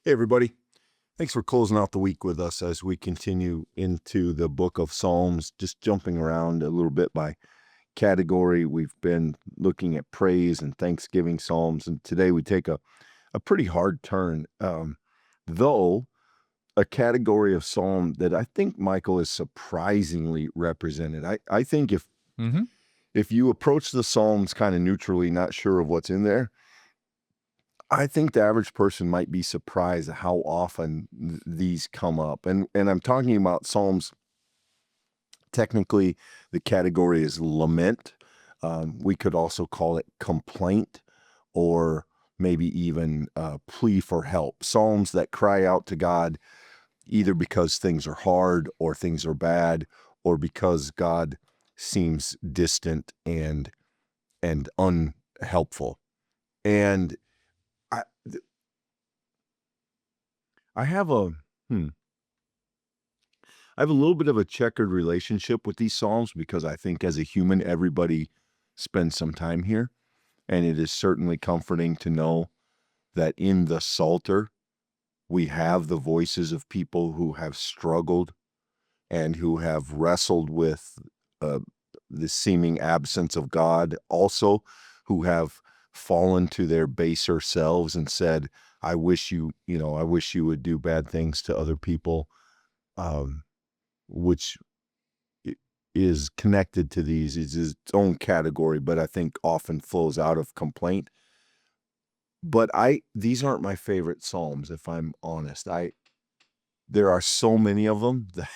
Hey, everybody. Thanks for closing out the week with us as we continue into the book of Psalms, just jumping around a little bit by category. We've been looking at praise and thanksgiving Psalms, and today we take a pretty hard turn, though a category of Psalm that I think, Michael, is surprisingly represented. I think Mm-hmm. if you approach the Psalms kind of neutrally, not sure of what's in there, I think the average person might be surprised at how often these come up. And I'm talking about Psalms. Technically, the category is lament. We could also call it complaint, or maybe even plea for help. Psalms that cry out to God either because things are hard or things are bad, or because God seems distant and unhelpful. And I I have a hmm, I have a little bit of a checkered relationship with these Psalms because I think as a human, everybody spends some time here. And it is certainly comforting to know that in the Psalter, we have the voices of people who have struggled and who have wrestled with uh, the seeming absence of God, also who have fallen to their baser selves and said, I wish I wish you would do bad things to other people. Um, which is connected to these is its own category, but I think often flows out of complaint. But these aren't my favorite Psalms, if I'm honest. There are so many of them that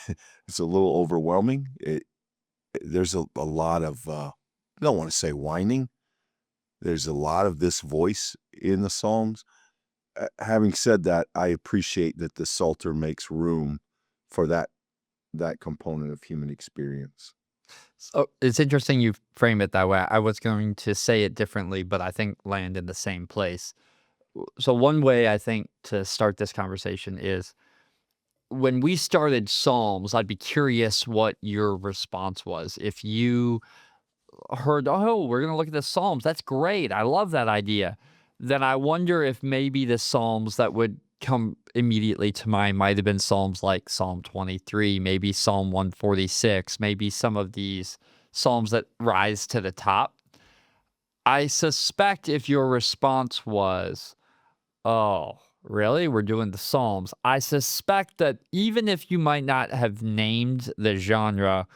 it's a little overwhelming. There's a lot of, I don't want to say whining. There's a lot of this voice in the Psalms. Having said that, I appreciate that the Psalter makes room for that component of human experience. So it's interesting you frame it that way. I was going to say it differently, but I think land in the same place. So one way I think to start this conversation is when we started Psalms, I'd be curious what your response was. If you heard, oh, we're going to look at the Psalms, that's great. I love that idea. Then I wonder if maybe the Psalms that would come immediately to mind might have been Psalms like Psalm 23, maybe Psalm 146, maybe some of these Psalms that rise to the top. I suspect if your response was, oh, really? We're doing the Psalms. I suspect that even if you might not have named the genre,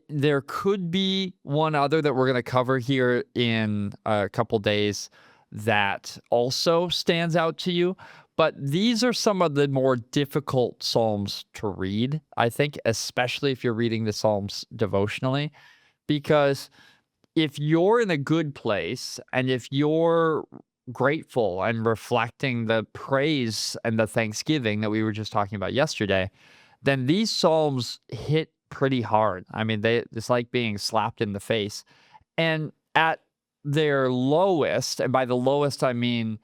there could be one other that we're going to cover here in a couple days that also stands out to you. But these are some of the more difficult Psalms to read, I think, especially if you're reading the Psalms devotionally, because if you're in a good place and if you're grateful and reflecting the praise and the thanksgiving that we were just talking about yesterday, then these psalms hit pretty hard. I mean, it's like being slapped in the face. And at their lowest, and by the lowest I mean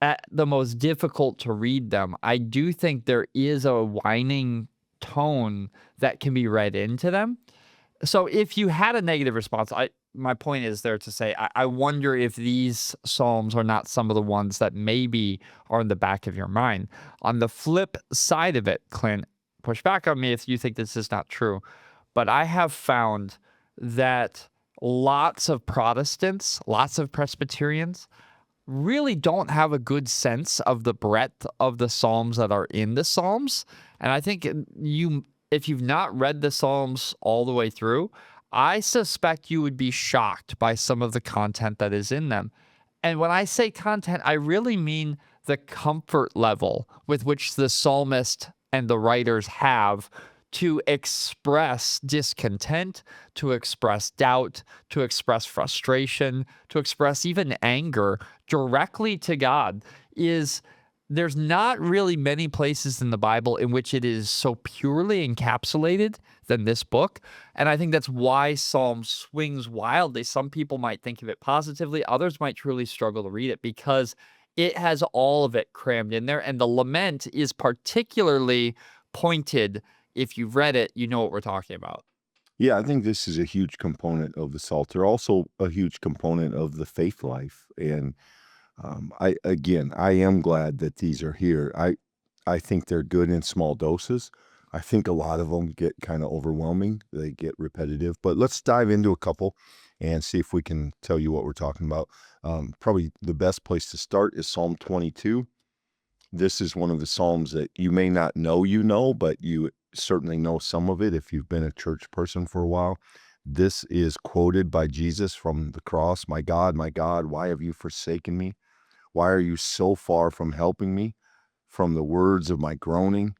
at the most difficult to read them, I do think there is a whining tone that can be read into them. So if you had a negative response, my point is there to say, I wonder if these psalms are not some of the ones that maybe are in the back of your mind. On the flip side of it, Clint, push back on me if you think this is not true. But I have found that lots of Protestants, lots of Presbyterians really don't have a good sense of the breadth of the psalms that are in the psalms. And I think if you've not read the psalms all the way through, I suspect you would be shocked by some of the content that is in them. And when I say content, I really mean the comfort level with which the psalmist and the writers have to express discontent, to express doubt, to express frustration, to express even anger directly to God. There's not really many places in the Bible in which it is so purely encapsulated than this book. And I think that's why Psalm swings wildly. Some people might think of it positively, others might truly struggle to read it because it has all of it crammed in there. And the lament is particularly pointed. If you've read it, you know what we're talking about. Yeah, I think this is a huge component of the Psalter, also a huge component of the faith life. And I am glad that these are here. I think they're good in small doses. I think a lot of them get kind of overwhelming. They get repetitive. But let's dive into a couple and see if we can tell you what we're talking about. Probably the best place to start is Psalm 22. This is one of the Psalms that you may not know, but you certainly know some of it if you've been a church person for a while. This is quoted by Jesus from the cross. My God, why have you forsaken me? Why are you so far from helping me? From the words of my groaning,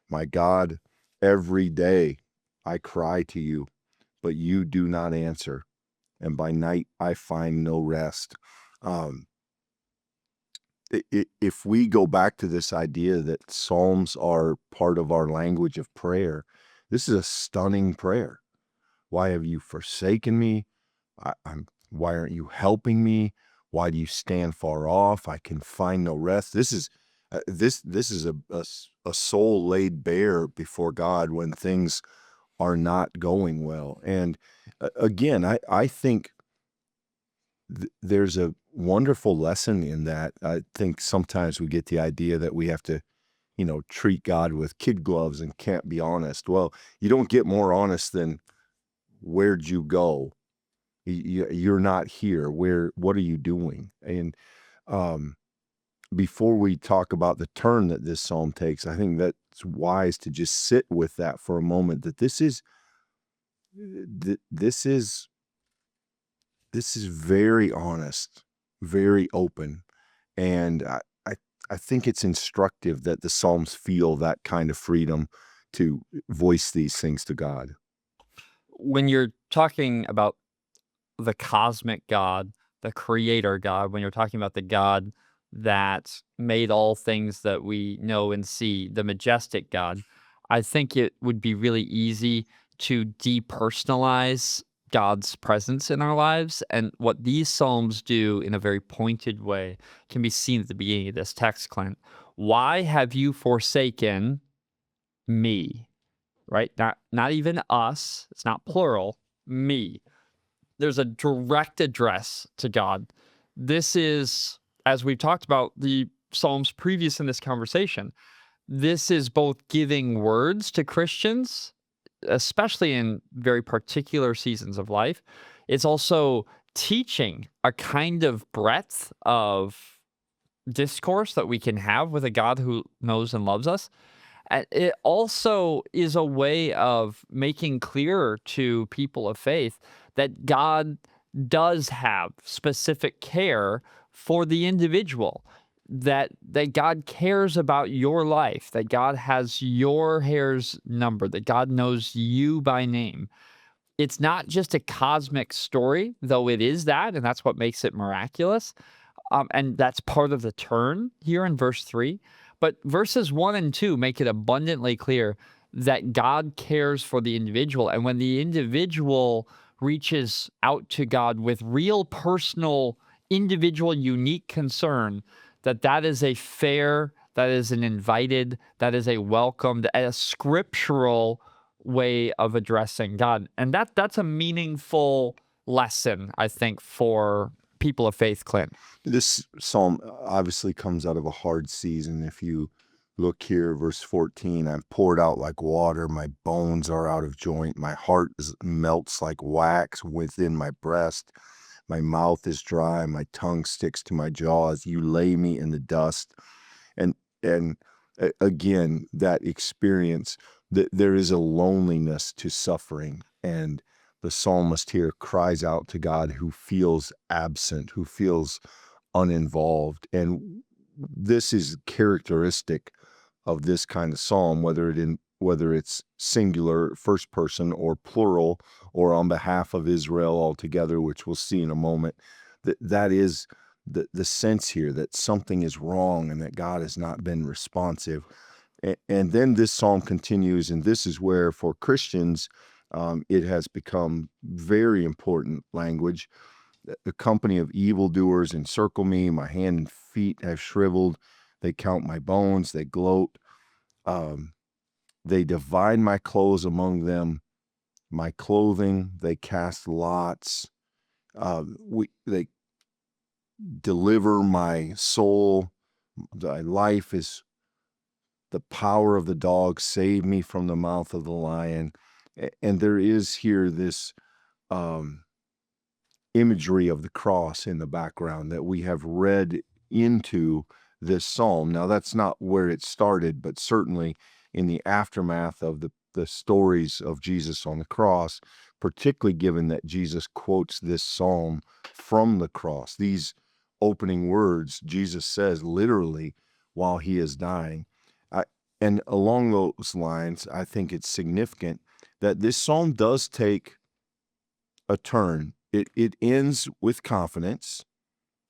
my God, every day I cry to you, but you do not answer. And by night I find no rest. Um, if we go back to this idea that Psalms are part of our language of prayer, this is a stunning prayer. Why have you forsaken me? Why aren't you helping me? Why do you stand far off? I can find no rest. This is a soul laid bare before God when things are not going well. And again, I think there's a wonderful lesson in that. I think sometimes we get the idea that we have to, treat God with kid gloves and can't be honest. Well, you don't get more honest than where'd you go? You're not here. What are you doing? And um, before we talk about the turn that this psalm takes, I think that's wise to just sit with that for a moment. That this is very honest, very open, and I think it's instructive that the psalms feel that kind of freedom to voice these things to God. When you're talking about the cosmic God, the creator God, when you're talking about the God that made all things that we know and see, the majestic God, I think it would be really easy to depersonalize God's presence in our lives. And what these Psalms do in a very pointed way can be seen at the beginning of this text, Clint. Why have you forsaken me? Right? Not even us. It's not plural. Me. There's a direct address to God. This is, as we've talked about the Psalms previous in this conversation, this is both giving words to Christians, especially in very particular seasons of life. It's also teaching a kind of breadth of discourse that we can have with a God who knows and loves us. And it also is a way of making clear to people of faith that God does have specific care for the individual, that God cares about your life, that God has your hairs numbered, that God knows you by name. It's not just a cosmic story, though it is that, and that's what makes it miraculous. And that's part of the turn here in verse 3. But verses 1 and 2 make it abundantly clear that God cares for the individual. And when the individual reaches out to God with real personal, individual, unique concern, that is a fair, that is an invited, that is a welcomed, a scriptural way of addressing God. And that's a meaningful lesson, I think, for people of faith, Clint. This psalm obviously comes out of a hard season. If you look here, verse 14, I'm poured out like water. My bones are out of joint. My heart melts like wax within my breast. My mouth is dry. My tongue sticks to my jaws. You lay me in the dust. And, again, that experience that there is a loneliness to suffering. And the psalmist here cries out to God who feels absent, who feels uninvolved. And this is characteristic of this kind of psalm, whether it's singular, first person, or plural, or on behalf of Israel altogether, which we'll see in a moment. That is the sense here that something is wrong and that God has not been responsive. And then this psalm continues, and this is where, for Christians, it has become very important language. The company of evildoers encircle me. My hand and feet have shriveled. They count my bones. They gloat. Um, they divide my clothes among them. My clothing, they cast lots. They deliver my soul. Thy life is the power of the dog saved me from the mouth of the lion. And there is here this um, imagery of the cross in the background that we have read into this psalm. Now, that's not where it started, but certainly in the aftermath of the stories of Jesus on the cross, particularly given that Jesus quotes this psalm from the cross. These opening words, Jesus says literally while he is dying. I, and along those lines, I think it's significant that this psalm does take a turn. It ends with confidence.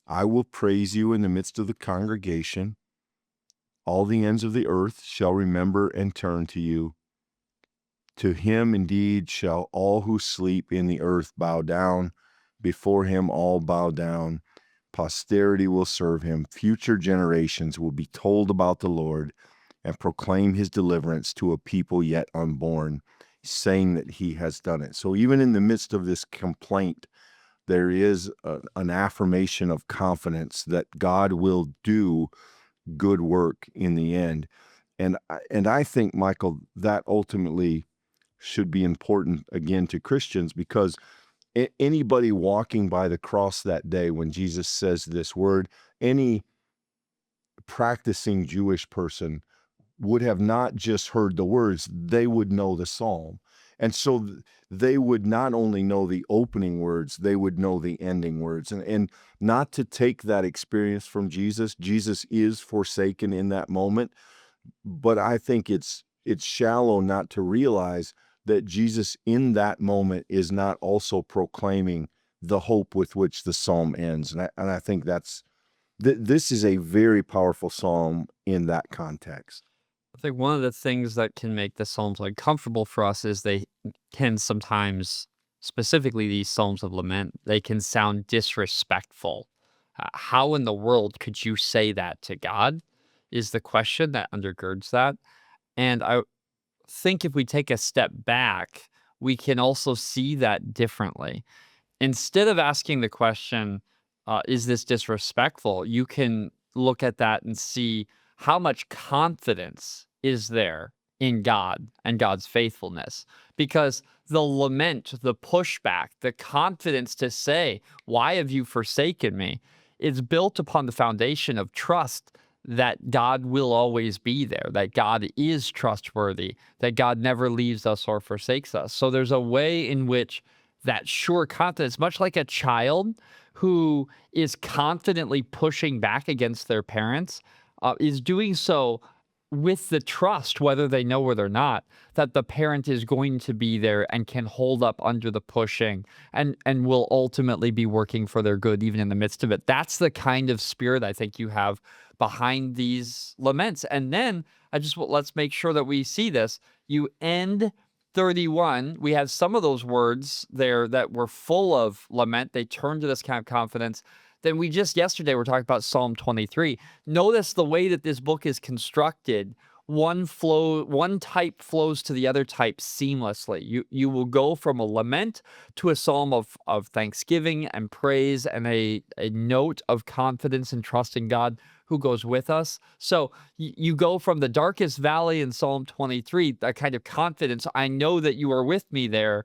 I will praise you in the midst of the congregation. All the ends of the earth shall remember and turn to you. To him indeed shall all who sleep in the earth bow down. Before him all bow down. Posterity will serve him. Future generations will be told about the Lord and proclaim his deliverance to a people yet unborn, saying that he has done it. So even in the midst of this complaint, there is an affirmation of confidence that God will do good work in the end. And I think, Michael, that ultimately should be important again to Christians, because anybody walking by the cross that day when Jesus says this word, any practicing Jewish person would have not just heard the words, they would know the psalm. And so they would not only know the opening words, they would know the ending words. And not to take that experience from Jesus. Jesus is forsaken in that moment, but I think it's shallow not to realize that Jesus in that moment is not also proclaiming the hope with which the psalm ends. And I think this is a very powerful psalm in that context. I think one of the things that can make the Psalms uncomfortable for us is they can sometimes, specifically these Psalms of Lament, they can sound disrespectful. How in the world could you say that to God? Is the question that undergirds that. And I think if we take a step back, we can also see that differently. Instead of asking the question, is this disrespectful? You can look at that and see how much confidence is there in God and God's faithfulness. Because the lament, the pushback, the confidence to say, why have you forsaken me? Is built upon the foundation of trust that God will always be there, that God is trustworthy, that God never leaves us or forsakes us. So there's a way in which that sure confidence, much like a child who is confidently pushing back against their parents, is doing so with the trust, whether they know it or not, that the parent is going to be there and can hold up under the pushing and will ultimately be working for their good even in the midst of it. That's the kind of spirit I think you have behind these laments. And then let's make sure that we see this. You end 31, we have some of those words there that were full of lament. They turn to this kind of confidence. Then we just yesterday were talking about Psalm 23. Notice the way that this book is constructed. One type flows to the other type seamlessly. You will go from a lament to a psalm of thanksgiving and praise and a note of confidence and trust in God who goes with us. So you go from the darkest valley in Psalm 23, that kind of confidence. I know that you are with me there.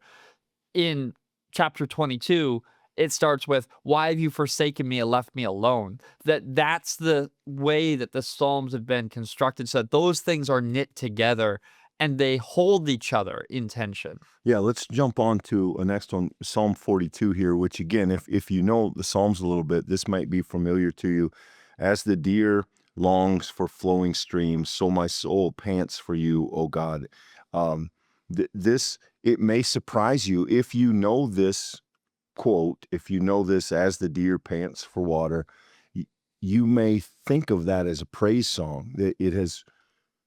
In chapter 22, it starts with, why have you forsaken me and left me alone? That's the way that the Psalms have been constructed, so that those things are knit together and they hold each other in tension. Yeah, let's jump on to a next one, Psalm 42 here, which again, if you know the Psalms a little bit, this might be familiar to you. As the deer longs for flowing streams, so my soul pants for you, O God. Um, this, it may surprise you if you know this quote, if you know this, as the deer pants for water, you may think of that as a praise song. That it has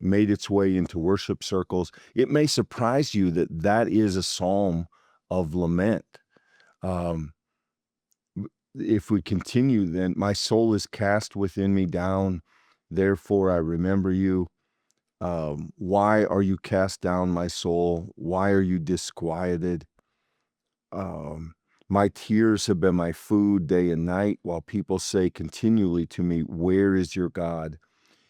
made its way into worship circles. It may surprise you that that is a psalm of lament. Um, if we continue, then my soul is cast within me down. Therefore, I remember you. Why are you cast down, my soul? Why are you disquieted? Um, my tears have been my food day and night, while people say continually to me, where is your God?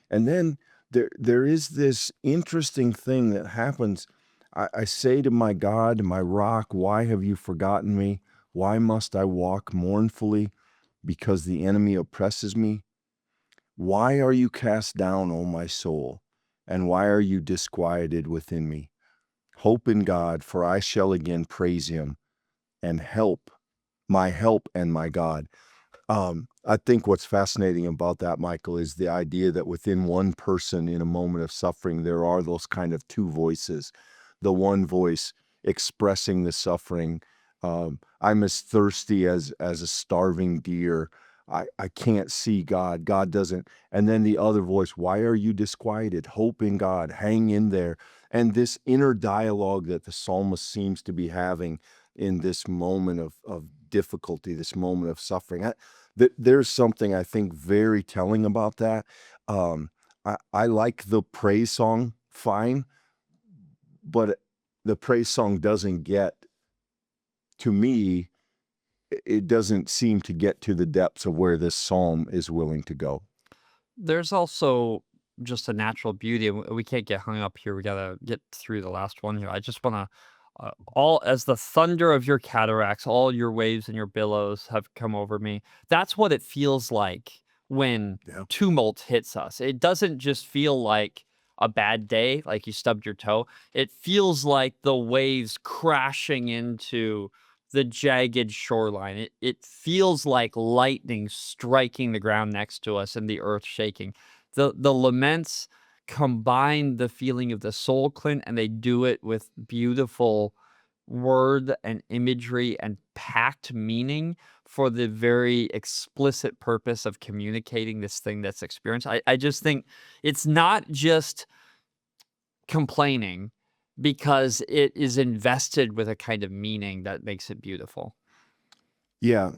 And then there is this interesting thing that happens. I say to my God, my rock, why have you forgotten me? Why must I walk mournfully because the enemy oppresses me? Why are you cast down, O my soul? And why are you disquieted within me? Hope in God, for I shall again praise him and help and my God. I think what's fascinating about that, Michael, is the idea that within one person in a moment of suffering, there are those kind of two voices. The one voice expressing the suffering. I'm as thirsty as a starving deer. I can't see God. God doesn't. And then the other voice, why are you disquieted? Hope in God. Hang in there. And this inner dialogue that the psalmist seems to be having in this moment of difficulty, this moment of suffering. There's something I think very telling about that. Um, I like the praise song fine, but the praise song doesn't get to me. It doesn't seem to get to the depths of where this psalm is willing to go. There's also just a natural beauty, and we can't get hung up here. We gotta get through the last one here. I just wanna, all as the thunder of your cataracts, all your waves and your billows have come over me. That's what it feels like when Yeah. tumult hits us. It doesn't just feel like a bad day, like you stubbed your toe. It feels like the waves crashing into the jagged shoreline. It feels like lightning striking the ground next to us and the earth shaking. The laments combine the feeling of the soul, Clint, and they do it with beautiful word and imagery and packed meaning for the very explicit purpose of communicating this thing that's experienced. I just think it's not just complaining because it is invested with a kind of meaning that makes it beautiful. Yeah.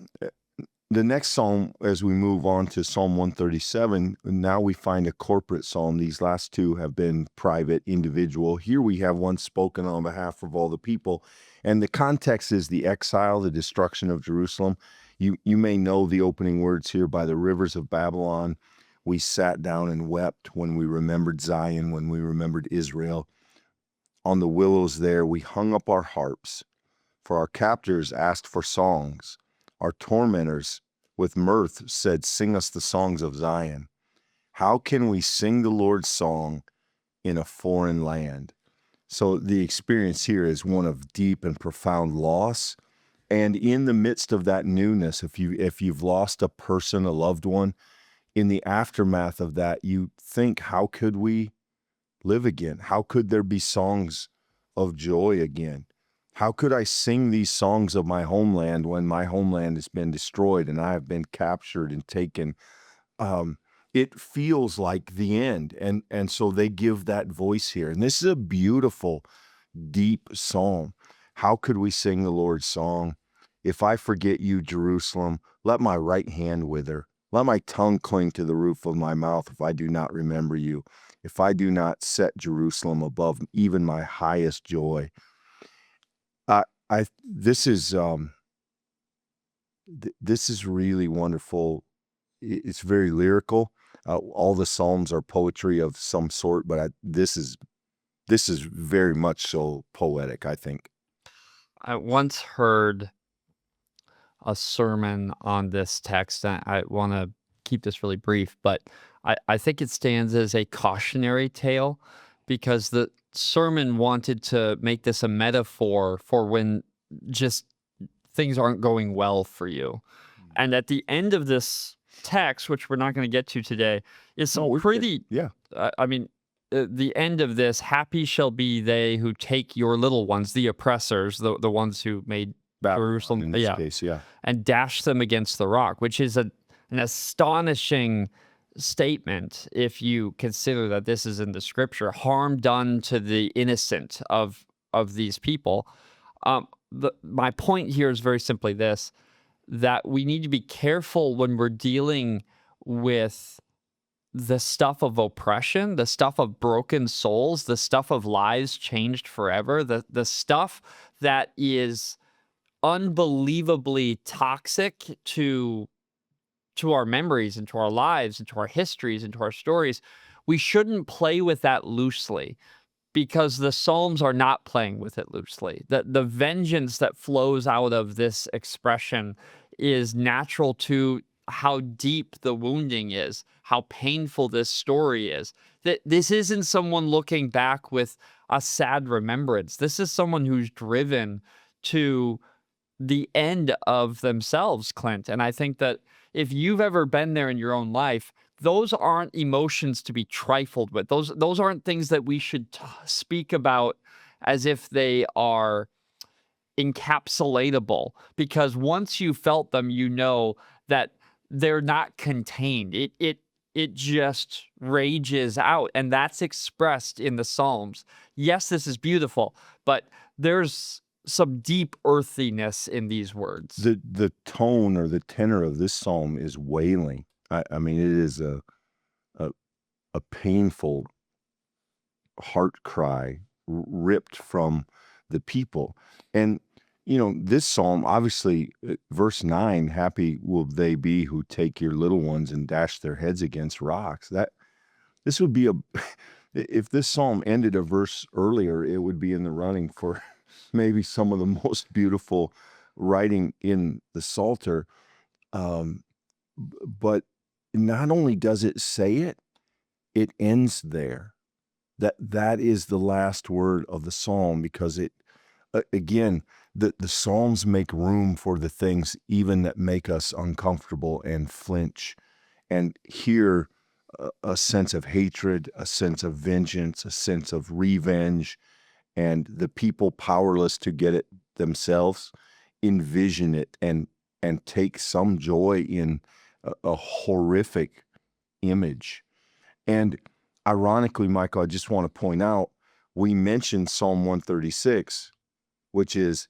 The next psalm, as we move on to Psalm 137, now we find a corporate psalm. These last two have been private, individual. Here we have one spoken on behalf of all the people. And the context is the exile, the destruction of Jerusalem. You may know the opening words here: by the rivers of Babylon, we sat down and wept when we remembered Zion, when we remembered Israel. On the willows there, we hung up our harps. For our captors asked for songs. Our tormentors with mirth said, sing us the songs of Zion. How can we sing the Lord's song in a foreign land? So the experience here is one of deep and profound loss. And in the midst of that newness, if you've lost a person, a loved one, in the aftermath of that, you think, how could we live again? How could there be songs of joy again? How could I sing these songs of my homeland when my homeland has been destroyed and I have been captured and taken? Um, it feels like the end, and so they give that voice here. And this is a beautiful, deep psalm. How could we sing the Lord's song? If I forget you, Jerusalem, let my right hand wither. Let my tongue cling to the roof of my mouth if I do not remember you. If I do not set Jerusalem above even my highest joy. I this is this is really wonderful. It's very lyrical. All the psalms are poetry of some sort, but this is very much so poetic, I think. I once heard a sermon on this text, and I want to keep this really brief, but I think it stands as a cautionary tale because the sermon wanted to make this a metaphor for when just things aren't going well for you. And at the end of this text, which we're not going to get to today, is No, some we're good. pretty, Yeah. I mean, the end of this, happy shall be they who take your little ones, the oppressors, the ones who made Babylon Jerusalem, in this yeah, case, yeah. and dash them against the rock, which is an astonishing statement if you consider that this is in the scripture. Harm done to the innocent of these people. My point here is very simply this: that we need to be careful when we're dealing with the stuff of oppression, the stuff of broken souls, the stuff of lives changed forever, the stuff that is unbelievably toxic to our memories and to our lives and to our histories and to our stories. we shouldn't play with that loosely because the Psalms are not playing with it loosely. The vengeance that flows out of this expression is natural to how deep the wounding is, how painful this story is. That this isn't someone looking back with a sad remembrance. This is someone who's driven to the end of themselves, Clint. And I think that if you've ever been there in your own life, those aren't emotions to be trifled with. Those aren't things that we should speak about as if they are encapsulatable, because once you felt them, you know that they're not contained. It just rages out, and that's expressed in the Psalms. Yes, this is beautiful, but there's some deep earthiness in these words. The tone or the tenor of this psalm is wailing. I mean, it is a a painful heart cry ripped from the people. And, this psalm, obviously, verse 9, happy will they be who take your little ones and dash their heads against rocks. This would be if this psalm ended a verse earlier, it would be in the running for maybe some of the most beautiful writing in the Psalter. Um, but not only does it say it, it ends there. That is the last word of the psalm, because it again, the psalms make room for the things even that make us uncomfortable and flinch. And here, a sense of hatred, a sense of vengeance, a sense of revenge, and the people powerless to get it themselves envision it and take some joy in a horrific image. And ironically, Michael, I just want to point out, we mentioned Psalm 136, which is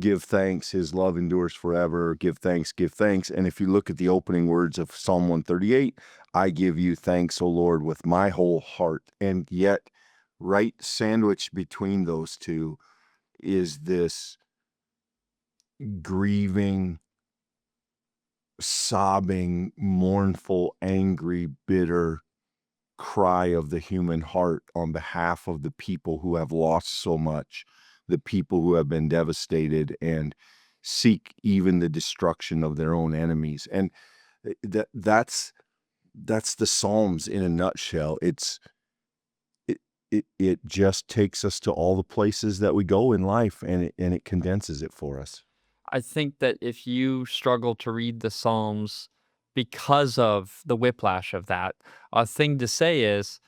give thanks, his love endures forever, give thanks, give thanks. And if you look at the opening words of Psalm 138, I give you thanks, O Lord, with my whole heart. And yet, right sandwiched between those two is this grieving, sobbing, mournful, angry, bitter cry of the human heart on behalf of the people who have lost so much, the people who have been devastated and seek even the destruction of their own enemies. And that's the Psalms in a nutshell. It just takes us to all the places that we go in life, and it condenses it for us. I think that if you struggle to read the Psalms because of the whiplash of that, a thing to say is,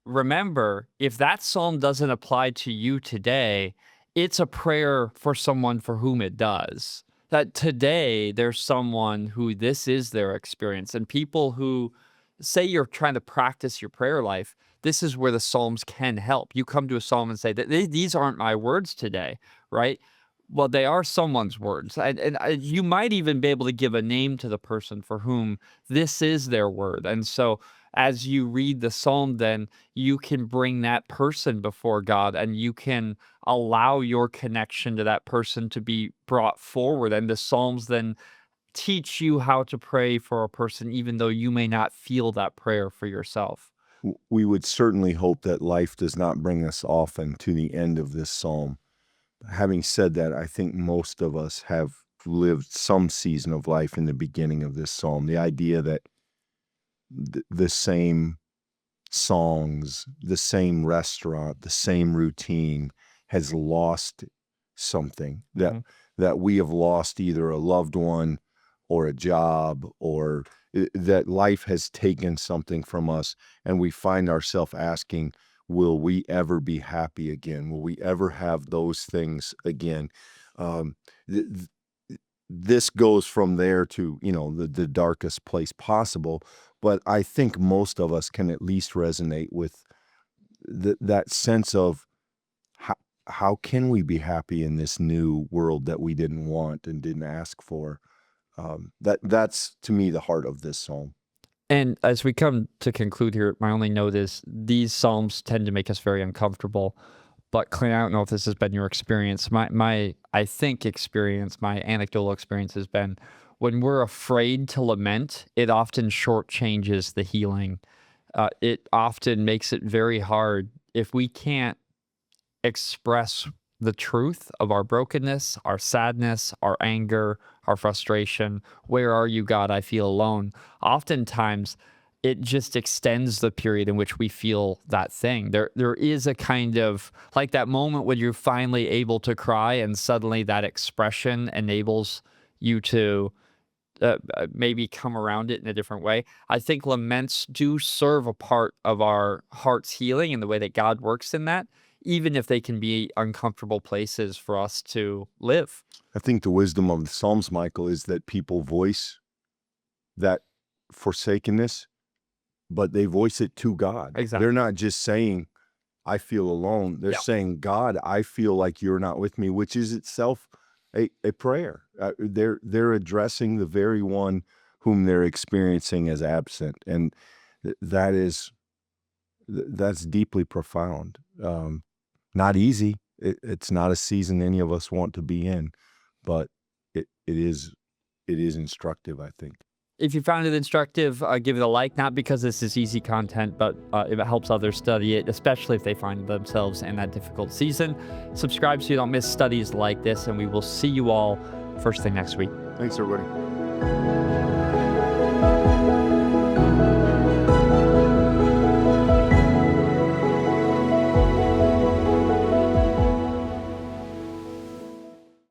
remember, if that psalm doesn't apply to you today, it's a prayer for someone for whom it does. That today there's someone who this is their experience, and people who say you're trying to practice your prayer life, this is where the Psalms can help. You come to a psalm and say that these aren't my words today, right? Well, they are someone's words. And you might even be able to give a name to the person for whom this is their word. And so as you read the psalm, then you can bring that person before God and you can allow your connection to that person to be brought forward. And the psalms then teach you how to pray for a person, even though you may not feel that prayer for yourself. We would certainly hope that life does not bring us often to the end of this psalm. Having said that, I think most of us have lived some season of life in the beginning of this psalm. The idea that the same songs, the same restaurant, the same routine has lost something, Mhm. that we have lost either a loved one or a job, or that life has taken something from us, and we find ourselves asking, will we ever be happy again? Will we ever have those things again? Um, th- th- this goes from there to, the darkest place possible. But I think most of us can at least resonate with that sense of how, how can we be happy in this new world that we didn't want and didn't ask for? That's to me the heart of this psalm. And as we come to conclude here, my only note is these psalms tend to make us very uncomfortable. But Clint, I don't know if this has been your experience. My I think experience, my anecdotal experience has been when we're afraid to lament, it often shortchanges the healing it often makes it very hard if we can't express the truth of our brokenness, our sadness, our anger, our frustration. Where are you, God? I feel alone. Oftentimes, it just extends the period in which we feel that thing. There is a kind of like that moment when you're finally able to cry, and suddenly that expression enables you to maybe come around it in a different way. I think laments do serve a part of our heart's healing and the way that God works in that, even if they can be uncomfortable places for us to live. I think the wisdom of the Psalms, Michael, is that people voice that forsakenness, but they voice it to God. Exactly. They're not just saying, I feel alone. They're Yeah. saying, God, I feel like you're not with me, which is itself a prayer. They're addressing the very one whom they're experiencing as absent. And that's deeply profound. Not easy. It's not a season any of us want to be in, but it is instructive, I think. If you found it instructive, give it a like, not because this is easy content, but if it helps others study it, especially if they find themselves in that difficult season. Subscribe so you don't miss studies like this, and we will see you all first thing next week. Thanks, everybody.